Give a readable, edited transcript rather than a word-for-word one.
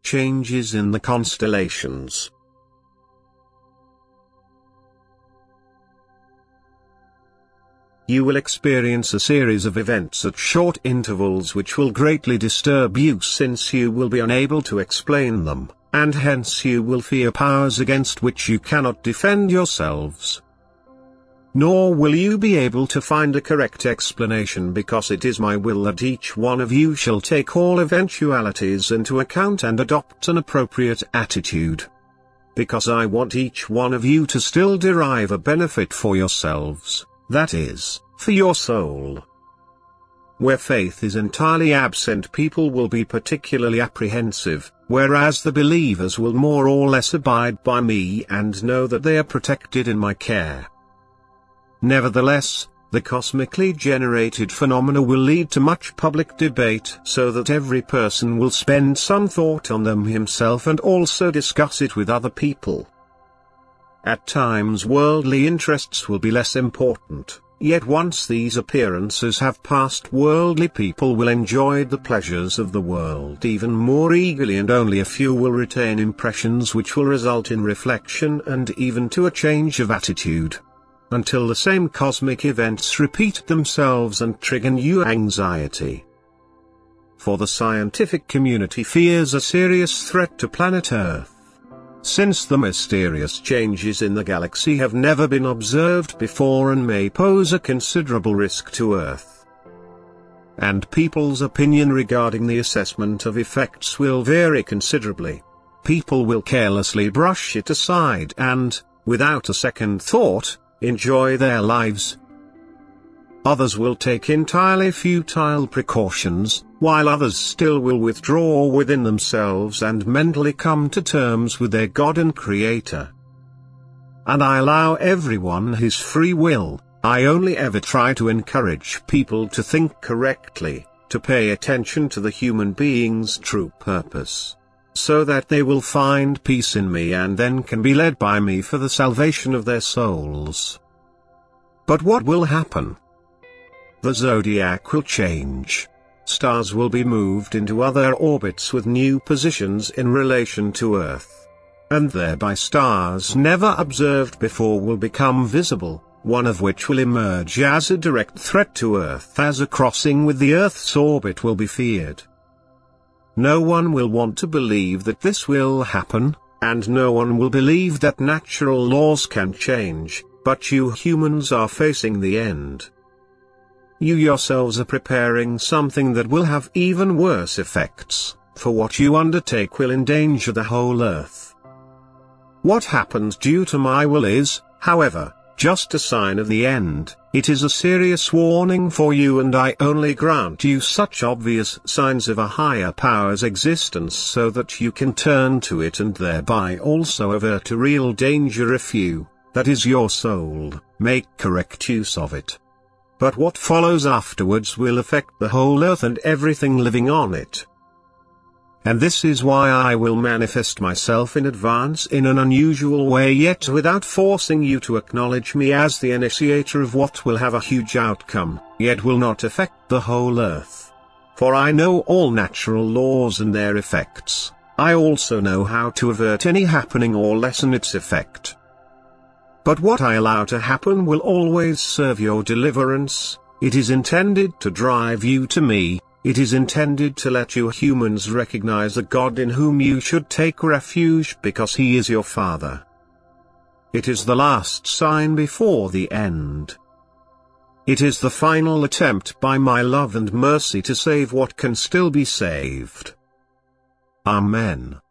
Changes in the constellations. You will experience a series of events at short intervals which will greatly disturb you, since you will be unable to explain them, and hence you will fear powers against which you cannot defend yourselves. Nor will you be able to find a correct explanation, because it is my will that each one of you shall take all eventualities into account and adopt an appropriate attitude. Because I want each one of you to still derive a benefit for yourselves, that is, for your soul. Where faith is entirely absent, people will be particularly apprehensive, whereas the believers will more or less abide by me and know that they are protected in my care. Nevertheless, the cosmically generated phenomena will lead to much public debate, so that every person will spend some thought on them himself and also discuss it with other people. At times worldly interests will be less important, yet once these appearances have passed, worldly people will enjoy the pleasures of the world even more eagerly, and only a few will retain impressions which will result in reflection and even to a change of attitude. Until the same cosmic events repeat themselves and trigger new anxiety. For the scientific community fears a serious threat to planet Earth. Since the mysterious changes in the galaxy have never been observed before and may pose a considerable risk to Earth. And people's opinion regarding the assessment of effects will vary considerably. People will carelessly brush it aside and, without a second thought, enjoy their lives. Others will take entirely futile precautions, while others still will withdraw within themselves and mentally come to terms with their God and Creator. And I allow everyone his free will. I only ever try to encourage people to think correctly, to pay attention to the human being's true purpose, so that they will find peace in me and then can be led by me for the salvation of their souls. But what will happen? The zodiac will change. Stars will be moved into other orbits with new positions in relation to Earth. And thereby stars never observed before will become visible, one of which will emerge as a direct threat to Earth, as a crossing with the Earth's orbit will be feared. No one will want to believe that this will happen, and no one will believe that natural laws can change, but you humans are facing the end. You yourselves are preparing something that will have even worse effects, for what you undertake will endanger the whole Earth. What happens due to my will is, however, just a sign of the end. It is a serious warning for you, and I only grant you such obvious signs of a higher power's existence so that you can turn to it and thereby also avert a real danger if you, that is your soul, make correct use of it. But what follows afterwards will affect the whole Earth and everything living on it. And this is why I will manifest myself in advance in an unusual way, yet without forcing you to acknowledge me as the initiator of what will have a huge outcome, yet will not affect the whole Earth. For I know all natural laws and their effects. I also know how to avert any happening or lessen its effect. But what I allow to happen will always serve your deliverance. It is intended to drive you to me. It is intended to let you humans recognize a God in whom you should take refuge because he is your Father. It is the last sign before the end. It is the final attempt by my love and mercy to save what can still be saved. Amen.